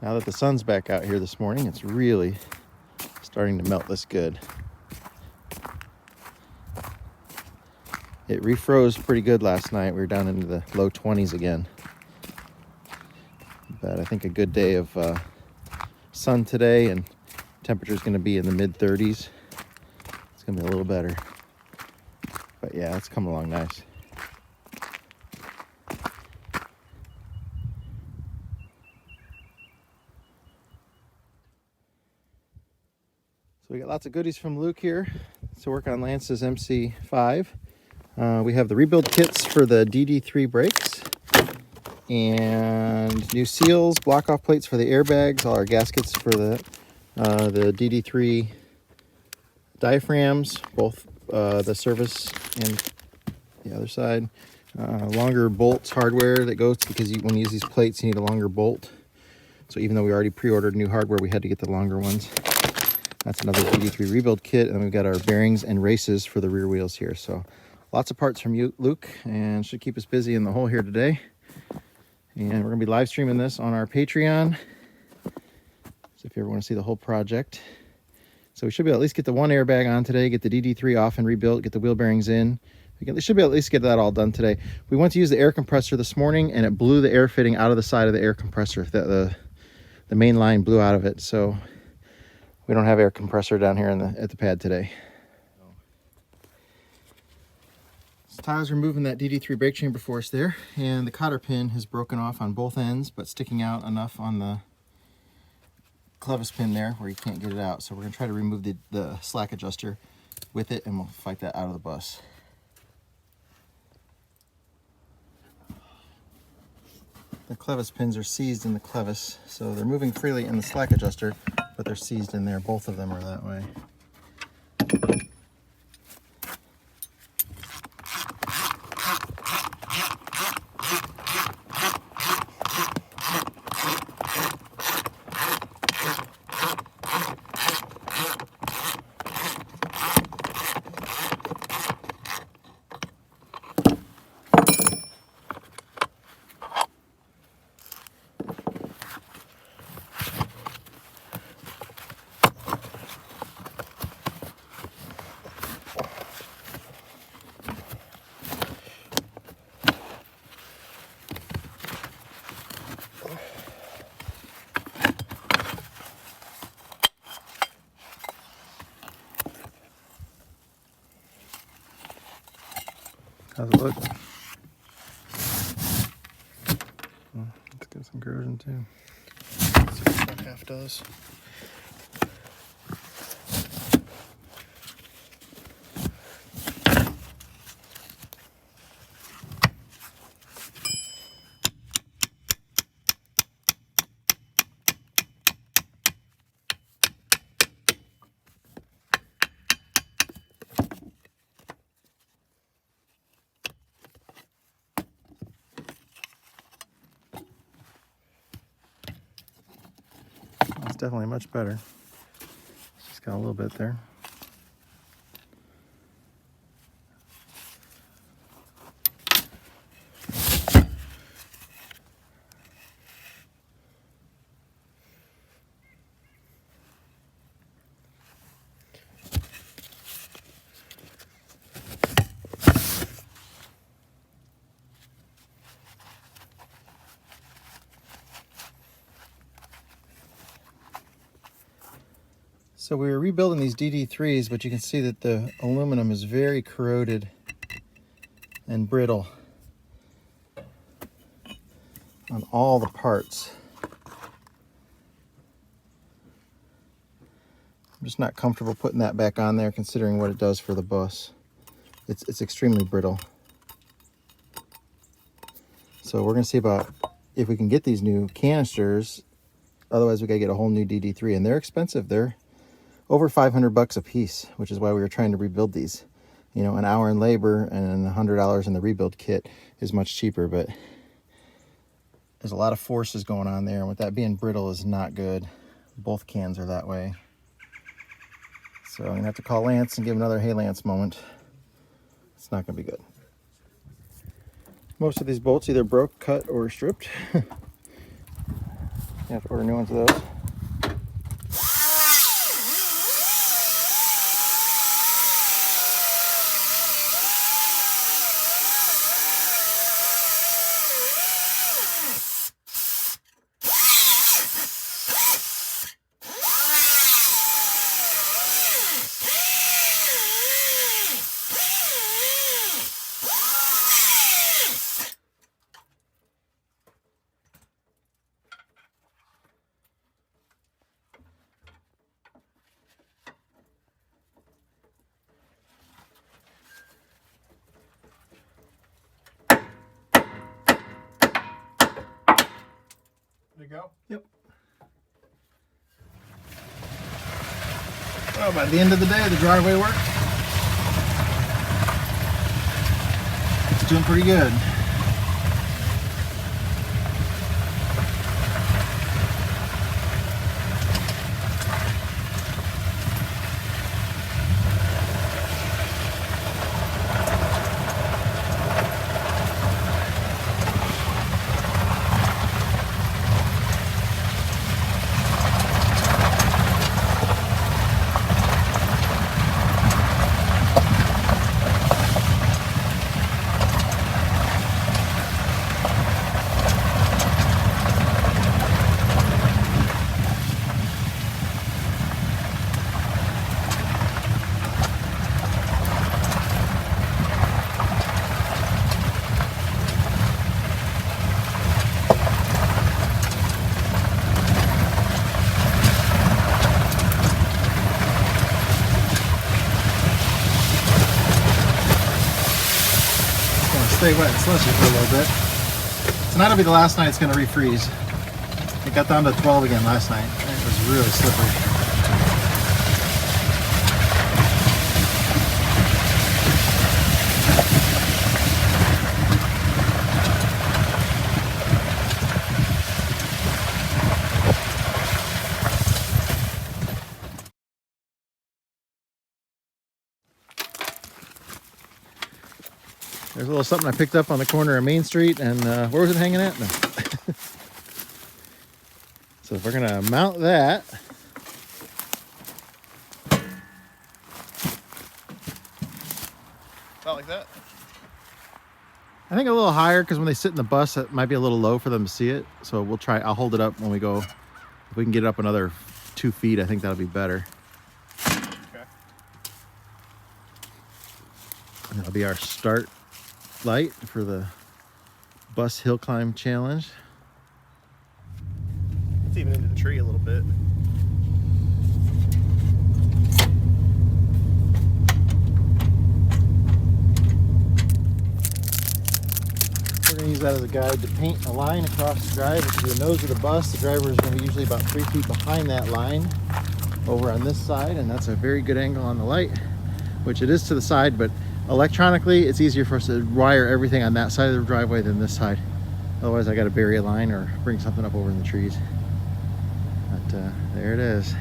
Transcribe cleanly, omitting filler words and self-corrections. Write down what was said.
Now that the sun's back out here this morning, it's really starting to melt this good. It refroze pretty good last night. We were down into the low 20s again. But I think a good day of sun today, and temperature is going to be in the mid 30s. It's going to be a little better. But yeah, it's coming along nice. So we got lots of goodies from Luke here to work on Lance's Mc5. We have the rebuild kits for the DD3 brakes and new seals, block off plates for the airbags, all our gaskets for the DD3 diaphragms, both the service and the other side. Longer bolts hardware that goes, because when you use these plates you need a longer bolt. So even though we already pre-ordered new hardware, we had to get the longer ones. That's another DD3 rebuild kit, and we've got our bearings and races for the rear wheels here. So lots of parts from Luke, and should keep us busy in the hole here today. And we're going to be live streaming this on our Patreon, so if you ever want to see the whole project. So we should be able to at least get the one airbag on today, get the DD3 off and rebuilt, get the wheel bearings in. We should be able to at least get that all done today. We went to use the air compressor this morning, and it blew the air fitting out of the side of the air compressor. The main line blew out of it, so we don't have air compressor down here at the pad today. So Tyler's removing that DD3 brake chamber for us there, and the cotter pin has broken off on both ends, but sticking out enough on the clevis pin there where you can't get it out. So we're going to try to remove the slack adjuster with it, and we'll fight that out of the bus. The clevis pins are seized in the clevis, so they're moving freely in the slack adjuster, but they're seized in there. Both of them are that way. How's it look? Well, it's got some corrosion too. Let's see what that half does. It's definitely much better. Just got a little bit there. So we were rebuilding these DD3s, but you can see that the aluminum is very corroded and brittle on all the parts. I'm just not comfortable putting that back on there, considering what it does for the bus. It's extremely brittle. So we're going to see about if we can get these new canisters. Otherwise we got to get a whole new DD3, and they're expensive. They're over $500 a piece, which is why we were trying to rebuild these. You know, an hour in labor and $100 in the rebuild kit is much cheaper, but there's a lot of forces going on there, and with that being brittle is not good. Both cans are that way. So I'm gonna have to call Lance and give another "Hey Lance" moment. It's not gonna be good. Most of these bolts either broke, cut, or stripped. You have to order new ones of those. There you go. Yep. Well, by the end of the day, the driveway worked. It's doing pretty good. Stay wet and slushy for a little bit. Tonight will be the last night it's going to refreeze. It got down to 12 again last night. It was really slippery. There's a little something I picked up on the corner of Main Street, and where was it hanging at? No. So if we're gonna mount that, About like that? I think a little higher, because when they sit in the bus, it might be a little low for them to see it. So we'll try. I'll hold it up when we go. If we can get it up another 2 feet, I think that'll be better. Okay. And that'll be our start light for the bus hill climb challenge. It's even into the tree a little bit. We're going to use that as a guide to paint a line across the drive, which is the nose of the bus. The driver is going to be usually about 3 feet behind that line over on this side, and that's a very good angle on the light, which it is to the side, but electronically it's easier for us to wire everything on that side of the driveway than this side. Otherwise I got to bury a line or bring something up over in the trees. But there it is.